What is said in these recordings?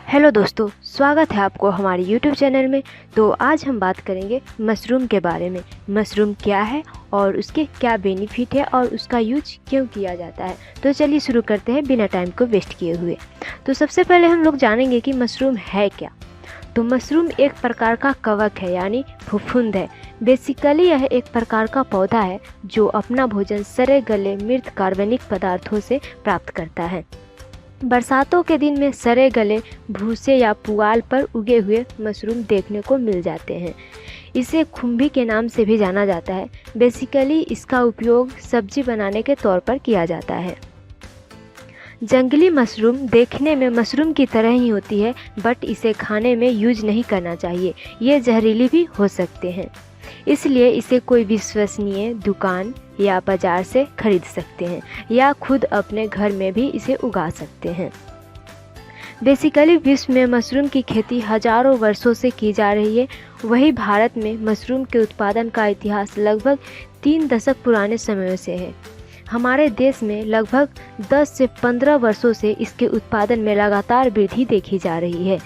Hello दोस्तों, स्वागत है आपको हमारे यूट्यूब चैनल में। तो आज हम बात करेंगे मशरूम के बारे में। मशरूम क्या है और उसके क्या बेनिफिट है और उसका यूज क्यों किया जाता है। तो चलिए शुरू करते हैं बिना टाइम को वेस्ट किए हुए। तो सबसे पहले हम लोग जानेंगे कि मशरूम है क्या। तो मशरूम एक प्रकार का कवक है, यानी फफूंद है। बेसिकली यह एक प्रकार का पौधा है जो अपना भोजन सड़े गले मृत कार्बनिक पदार्थों से प्राप्त करता है। बरसातों के दिन में सड़े गले भूसे या पुआल पर उगे हुए मशरूम देखने को मिल जाते हैं। इसे खुम्भी के नाम से भी जाना जाता है। बेसिकली इसका उपयोग सब्जी बनाने के तौर पर किया जाता है। जंगली मशरूम देखने में मशरूम की तरह ही होती है, बट इसे खाने में यूज नहीं करना चाहिए। ये जहरीली भी हो सकते हैं, इसलिए इसे कोई विश्वसनीय दुकान या बाजार से खरीद सकते हैं या खुद अपने घर में भी इसे उगा सकते हैं। बेसिकली विश्व में मशरूम की खेती हजारों वर्षों से की जा रही है। वही भारत में मशरूम के उत्पादन का इतिहास लगभग 3 दशक पुराने समयों से है। हमारे देश में लगभग 10 से 15 वर्षों से इसके उत्पादन में लगातार वृद्धि देखी जा रही है।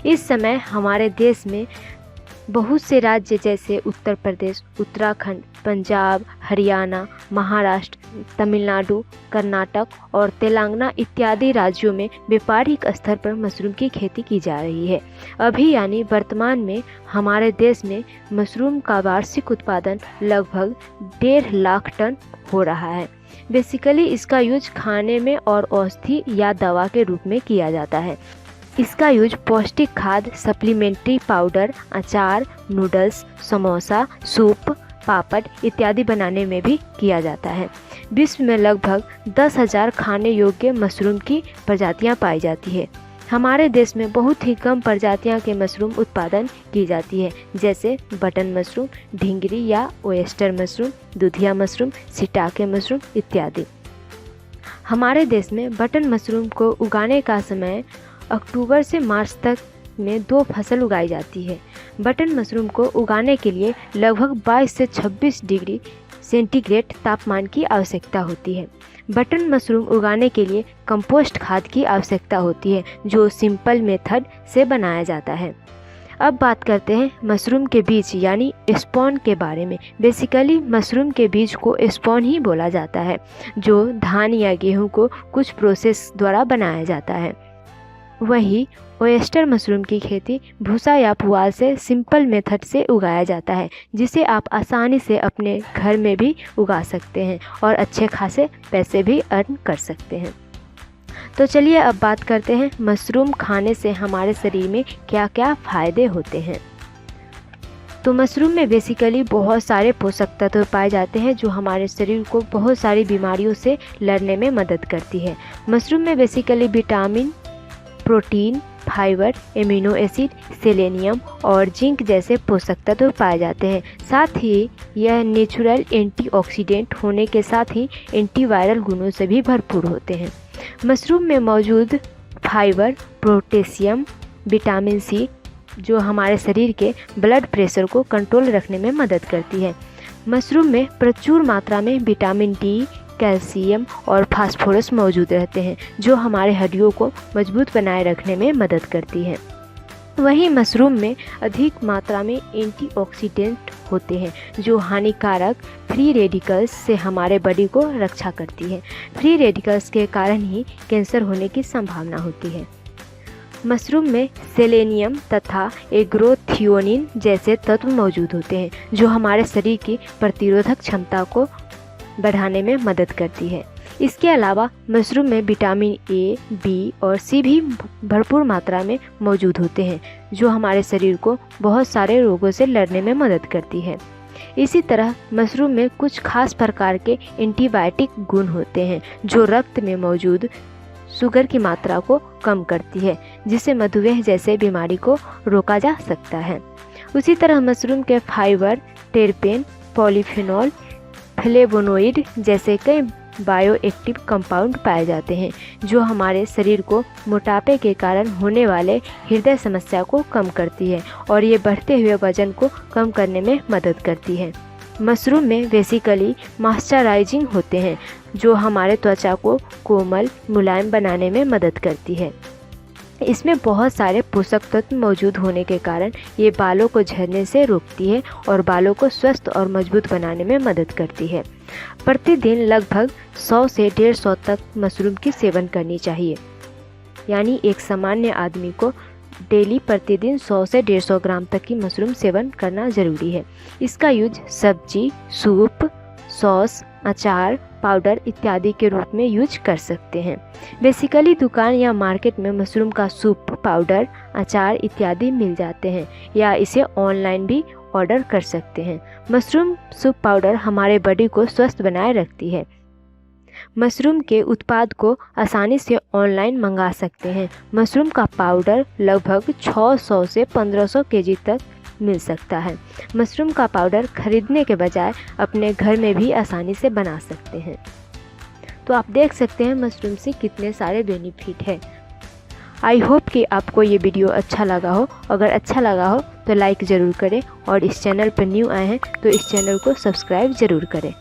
इस समय हमारे देश में बहुत से राज्य जैसे उत्तर प्रदेश, उत्तराखंड, पंजाब, हरियाणा, महाराष्ट्र, तमिलनाडु, कर्नाटक और तेलंगाना इत्यादि राज्यों में व्यापारिक स्तर पर मशरूम की खेती की जा रही है। अभी यानी वर्तमान में हमारे देश में मशरूम का वार्षिक उत्पादन लगभग 1.5 लाख टन हो रहा है। बेसिकली इसका यूज खाने में और औषधि या दवा के रूप में किया जाता है। इसका यूज पौष्टिक खाद्य, सप्लीमेंट्री पाउडर, अचार, नूडल्स, समोसा, सूप, पापड़ इत्यादि बनाने में भी किया जाता है। विश्व में लगभग 10,000 खाने योग्य मशरूम की प्रजातियां पाई जाती है। हमारे देश में बहुत ही कम प्रजातियां के मशरूम उत्पादन की जाती है, जैसे बटन मशरूम, ढींगरी या ओयस्टर मशरूम, दूधिया मशरूम, शिटाके मशरूम इत्यादि। हमारे देश में बटन मशरूम को उगाने का समय अक्टूबर से मार्च तक में 2 फसल उगाई जाती है। बटन मशरूम को उगाने के लिए लगभग 22 से 26 डिग्री सेंटीग्रेड तापमान की आवश्यकता होती है। बटन मशरूम उगाने के लिए कंपोस्ट खाद की आवश्यकता होती है, जो सिंपल मेथड से बनाया जाता है। अब बात करते हैं मशरूम के बीज यानी स्पॉन के बारे में। बेसिकली मशरूम के बीज को स्पॉन ही बोला जाता है, जो धान या गेहूं को कुछ प्रोसेस द्वारा बनाया जाता है। वही ओयस्टर मशरूम की खेती भूसा या पुआल से सिंपल मेथड से उगाया जाता है, जिसे आप आसानी से अपने घर में भी उगा सकते हैं और अच्छे खासे पैसे भी अर्न कर सकते हैं। तो चलिए अब बात करते हैं मशरूम खाने से हमारे शरीर में क्या क्या फ़ायदे होते हैं। तो मशरूम में बेसिकली बहुत सारे पोषक तत्व पाए जाते हैं, जो हमारे शरीर को बहुत सारी बीमारियों से लड़ने में मदद करती है। मशरूम में basically vitamin, protein, fibre, amino acid, selenium और जिंक जैसे पोषक तत्व पाए जाते हैं। साथ ही यह नेचुरल एंटीऑक्सीडेंट होने के साथ ही एंटीवायरल गुणों से भी भरपूर होते हैं। मशरूम में मौजूद फाइबर, पोटेशियम, विटामिन सी जो हमारे शरीर के ब्लड प्रेशर को कंट्रोल रखने में मदद करती है। मशरूम में प्रचुर मात्रा में विटामिन डी, कैल्शियम और फास्फोरस मौजूद रहते हैं, जो हमारे हड्डियों को मजबूत बनाए रखने में मदद करती है। वहीं मशरूम में अधिक मात्रा में एंटीऑक्सीडेंट होते हैं, जो हानिकारक फ्री रेडिकल्स से हमारे बॉडी को रक्षा करती है। फ्री रेडिकल्स के कारण ही कैंसर होने की संभावना होती है। मशरूम में सेलेनियम तथा एग्रोथियोनिन जैसे तत्व मौजूद होते हैं, जो हमारे शरीर की प्रतिरोधक क्षमता को बढ़ाने में मदद करती है। इसके अलावा मशरूम में विटामिन ए, बी और सी भी भरपूर मात्रा में मौजूद होते हैं, जो हमारे शरीर को बहुत सारे रोगों से लड़ने में मदद करती है। इसी तरह मशरूम में कुछ खास प्रकार के एंटीबायोटिक गुण होते हैं, जो रक्त में मौजूद शुगर की मात्रा को कम करती है, जिससे मधुमेह जैसे बीमारी को रोका जा सकता है। उसी तरह मशरूम के फाइबर, टेरपेन, पॉलीफेनॉल, फ्लेवोनोइड जैसे कई बायोएक्टिव कंपाउंड पाए जाते हैं, जो हमारे शरीर को मोटापे के कारण होने वाले हृदय समस्या को कम करती है और ये बढ़ते हुए वजन को कम करने में मदद करती है। मशरूम में बेसिकली मॉइस्चराइजिंग होते हैं, जो हमारे त्वचा को कोमल मुलायम बनाने में मदद करती है। इसमें बहुत सारे पोषक तत्व मौजूद होने के कारण ये बालों को झड़ने से रोकती है और बालों को स्वस्थ और मजबूत बनाने में मदद करती है। प्रतिदिन लगभग 100 से 150 तक मशरूम की सेवन करनी चाहिए। यानी एक सामान्य आदमी को डेली प्रतिदिन 100 से 150 ग्राम तक की मशरूम सेवन करना ज़रूरी है। इसका यूज सब्जी, सूप, सॉस, अचार, पाउडर इत्यादि के रूप में यूज कर सकते हैं। बेसिकली दुकान या मार्केट में मशरूम का सूप, पाउडर, अचार इत्यादि मिल जाते हैं या इसे ऑनलाइन भी ऑर्डर कर सकते हैं। मशरूम सूप पाउडर हमारे बॉडी को स्वस्थ बनाए रखती है। मशरूम के उत्पाद को आसानी से ऑनलाइन मंगा सकते हैं। मशरूम का पाउडर लगभग 600 से 1500 केजी तक मिल सकता है। मशरूम का पाउडर खरीदने के बजाय अपने घर में भी आसानी से बना सकते हैं। तो आप देख सकते हैं मशरूम से कितने सारे बेनिफिट है। आई होप कि आपको ये वीडियो अच्छा लगा हो। अगर अच्छा लगा हो तो लाइक ज़रूर करें और इस चैनल पर न्यू आए हैं तो इस चैनल को सब्सक्राइब ज़रूर करें।